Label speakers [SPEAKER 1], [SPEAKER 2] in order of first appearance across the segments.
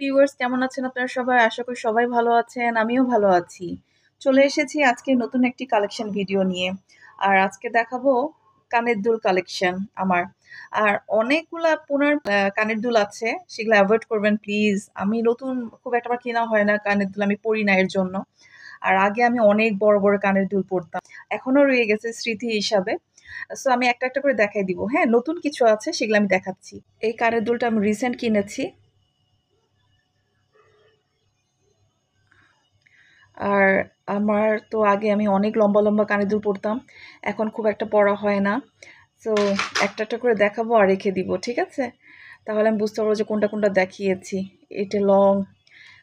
[SPEAKER 1] Viewers কেমন আছেন আপনারা সবাই? আশা করি সবাই ভালো আছেন। আমিও ভালো আছি। চলে এসেছি আজকে নতুন একটি কালেকশন ভিডিও নিয়ে। আর আজকে দেখাবো কানের দুল কালেকশন আমার। আর অনেকগুলা পুনার কানের দুল আছে। সেগুলো এভয়েড করবেন প্লিজ। আমি নতুন খুব একটা আমার কেনা হয় না কানের দুল। আমি পড়ি না এর জন্য। আর আগে আমি অনেক বড়, বড় কানের দুল পড়তাম। এখনো রয়ে গেছে স্মৃতি হিসাবে। সো আমি একটা, একটা করে দেখাই দিব। হ্যাঁ? নতুন কিছু আছে সেগুলো আমি দেখাচ্ছি। এই কানের দুলটা আমি রিসেন্ট কিনেছি। আর আমার তো আগে আমি অনেক লম্বা, লম্বা কানের দুল পরতাম। এখন খুব একটা পরা হয় না। সো একটা, একটা করে দেখাবো আর রেখে দিব। ঠিক আছে? তাহলে আমি বুঝতে পারবো যে কোনটা, কোনটা দেখিয়েছি। এটা লং।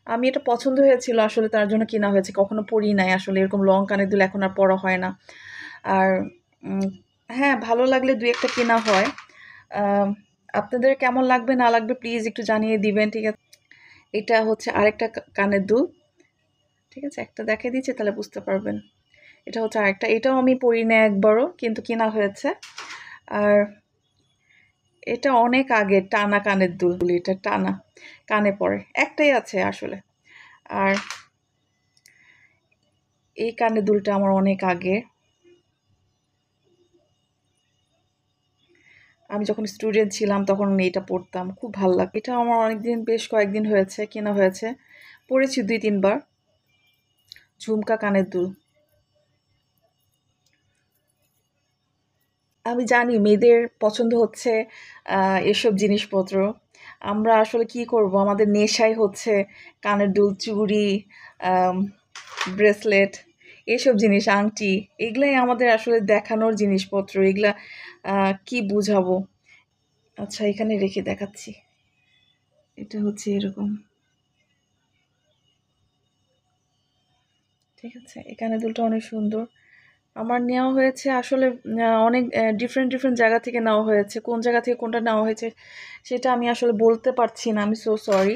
[SPEAKER 1] আমি এটা পছন্দ হয়েছিল আসলে তার জন্য কেনা হয়েছে। কখনো পরি নাই আসলে এরকম লং কানের দুল এখন আর পরা হয় না। আর উম হ্যাঁ, ভালো লাগলে ২-১ টা কেনা হয়। আম আপনাদের কেমন লাগবে না লাগবে প্লিজ একটু জানিয়ে দিবেন। ঠিক আছে? এটা হচ্ছে আরেকটা কানের দুল। ঠিক আছে? একটা দেখাই দিচ্ছি তাহলে বুঝতে পারবেন। এটা হচ্ছে আরেকটা। এটাও আমি পড়ি না একবারও কিন্তু কেনা হয়েছে। আর এটা অনেক আগের টানা কানের দুল। এটা টানা। কানে পড়ে। একটাই আছে আসলে। আর এই কানের দুলটা আমার অনেক আগের। আমি যখন স্টুডেন্ট ছিলাম তখন আমি এটা পড়তাম। খুব ভাল লাগতো। এটা আমার অনেকদিন বেশ কয়েকদিন হয়েছে কেনা হয়েছে। পড়েছি ২-৩ বার। ঝুমকা কানের দুল। আমি জানি মেয়েদের পছন্দ হচ্ছে এসব জিনিসপত্র। আমরা আসলে কি করব? আমাদের নেশাই হচ্ছে কানের দুল, চুড়ি, আম ব্রেসলেট এসব জিনিস, আংটি। এগুলাই আমাদের আসলে দেখানোর জিনিসপত্র। এগুলা কি বুঝাবো? আচ্ছা এখানে রেখে দেখাচ্ছি। এটা হচ্ছে এরকম। ঠিক আছে? এই কানের দুলটা অনেক সুন্দর। আমার নেওয়া হয়েছে আসলে অনেক ডিফারেন্ট, ডিফারেন্ট জায়গা থেকে নেওয়া হয়েছে। কোন জায়গা থেকে কোনটা নেওয়া হয়েছে সেটা আমি আসলে বলতে পারছি না। আমি সো সরি।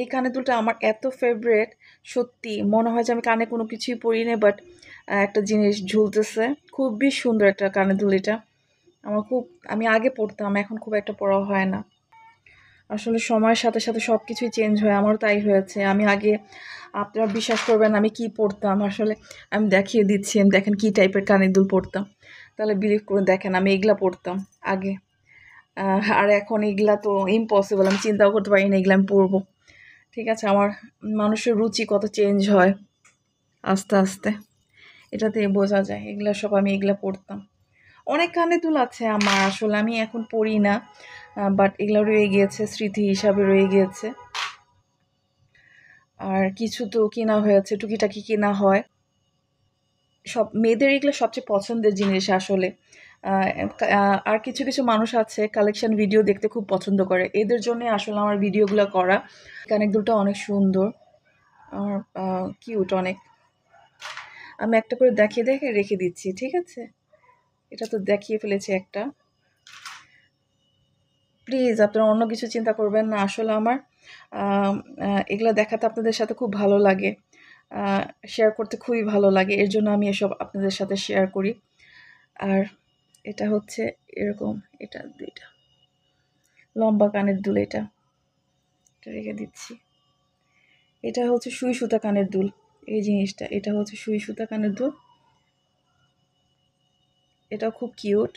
[SPEAKER 1] এই কানের দুলটা আমার এত ফেভারেট সত্যি মনে হয় যে আমি কানে কোনো কিছুই পরি না বাট একটা জিনিস ঝুলতেছে। খুবই সুন্দর একটা কানের দুল এটা। আমার খুব আমি আগে পড়তাম এখন খুব একটা পড়া হয় না। আসলে সময়ের সাথে, সাথে সবকিছুই চেঞ্জ হয়। আমারও তাই হয়েছে। আমি আগে আপনারা বিশ্বাস করবেন না আমি কি পড়তাম আসলে আমি দেখিয়ে দিচ্ছি। আমি দেখেন কি টাইপের কানের দুল পড়তাম। তাহলে বিলিভ করে দেখেন আমি এগুলা পড়তাম আগে। আর এখন এগুলা তো ইম্পসিবল। আমি চিন্তাও করতে পারি না এগুলা আমি পড়বো। ঠিক আছে? আমার মানুষের রুচি কত চেঞ্জ হয় আস্তে, আস্তে। এটাতেই বোঝা যায়। এগুলা সব আমি এগুলা পড়তাম। অনেক কানের দুল আছে আমার আসলে আমি এখন পড়ি না। বাট এগুলা রয়ে গিয়েছে স্মৃতি হিসাবে রয়ে গিয়েছে। আর কিছু তো কেনা হয়েছে, টুকিটাকি কেনা হয়। সব মেয়েদের এগুলো সবচেয়ে পছন্দের জিনিস আসলে। আর কিছু, কিছু মানুষ আছে কালেকশন ভিডিও দেখতে খুব পছন্দ করে। এদের জন্যই আসলে আমার ভিডিওগুলা করা। কানের দুলটা অনেক সুন্দর। আমার কিউট অনেক। আমি একটা করে দেখিয়ে, দেখিয়ে রেখে দিচ্ছি। ঠিক আছে? এটা তো দেখিয়ে ফেলেছি একটা। প্লিজ আপনারা অন্য কিছু চিন্তা করবেন না। আসলে আমার এগুলা দেখাতে আপনাদের সাথে খুব ভালো লাগে। আ শেয়ার করতে খুবই ভালো লাগে। এর জন্য আমি এসব আপনাদের সাথে শেয়ার করি। আর এটা হচ্ছে এরকম এটা ২ টা। লম্বা কানের দুল এটা। এটা রেখে দিচ্ছি। এটা হচ্ছে সুই সুতা কানের দুল। এই জিনিসটা। এটা হচ্ছে সুই সুতা কানের দুল। এটাও খুব কিউট।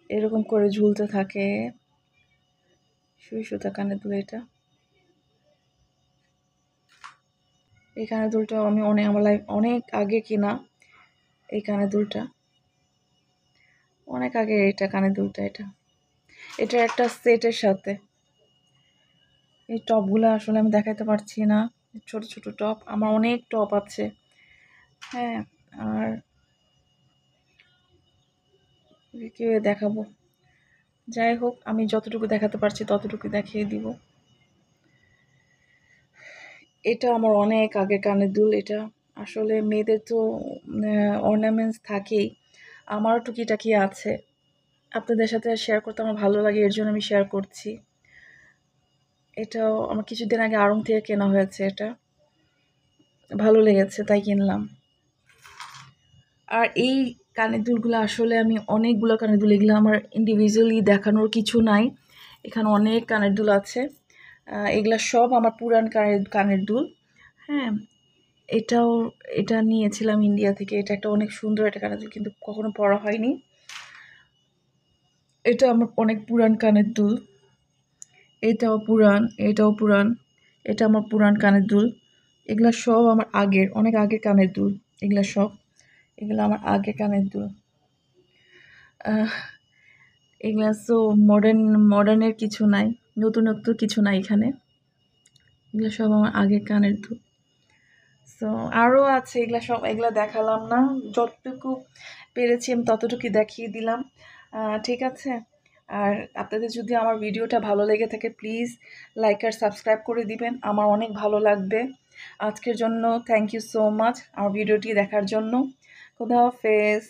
[SPEAKER 1] এরকম করে ঝুলতে থাকে। সুই সুতা কানের দুল এটা। এই কানের দুলটাও আমি আমার অনেক আগে কিনা এই কানের দুলটা। অনেক আগে এটা কানের দুলটা এটা। এটার একটা সেটের সাথে। এই টপগুলা আসলে আমি দেখাইতে পারছি না। ছোট, ছোট টপ। আমার অনেক টপ আছে। হ্যাঁ, আর কিভাবে দেখাবো? যাই হোক আমি যতটুকু দেখাতে পারছি ততটুকু দেখিয়ে দিব। এটা আমার অনেক আগের কানের দুল এটা। আসলে মেয়েদের তো অর্নামেন্টস থাকেই। আমারও টুকিটাকি আছে। আপনাদের সাথে শেয়ার করতে আমার ভালো লাগে এর জন্য আমি শেয়ার করছি। এটাও আমার কিছুদিন আগে আড়ং থেকে কেনা হয়েছে এটা। ভালো লেগেছে তাই কিনলাম। আর এই কানের দুলগুলো আসলে আমি অনেকগুলো কানের দুল এগুলো আমার ইন্ডিভিজুয়ালি দেখানোর কিছু নাই। এখানে অনেক কানের দুল আছে। এগুলা সব আমার পুরান কানের দুল। হ্যাঁ, এটাও এটা নিয়েছিলাম ইন্ডিয়া থেকে। এটা একটা অনেক সুন্দর একটা কানের দুল, কিন্তু কখনো পরা হয়নি। এটা আমার অনেক পুরান কানের দুল। এটাও পুরান, এটাও পুরান। এটা আমার পুরান কানের দুল। এগুলা সব আমার আগের, অনেক আগের কানের দুল। এগুলা সব, এগুলো আমার আগের কানের দুল। আহ এগুলা সো মডার্নের কিছু নাই, নতুনত্ব কিছু নাই এখানে। এগুলো সব আমার আগের কানের দুল। সো আরও আছে, এগুলা সব, এগুলা দেখালাম না। যতটুকু পেরেছি আমি ততটুকুই দেখিয়ে দিলাম। ঠিক আছে? আর আপনাদের যদি আমার ভিডিওটা ভালো লেগে থাকে, প্লিজ লাইক আর সাবস্ক্রাইব করে দিবেন, আমার অনেক ভালো লাগবে। আজকের জন্য থ্যাংক ইউ সো মাচ আমার ভিডিওটি দেখার জন্য। খোদা হাফেজ।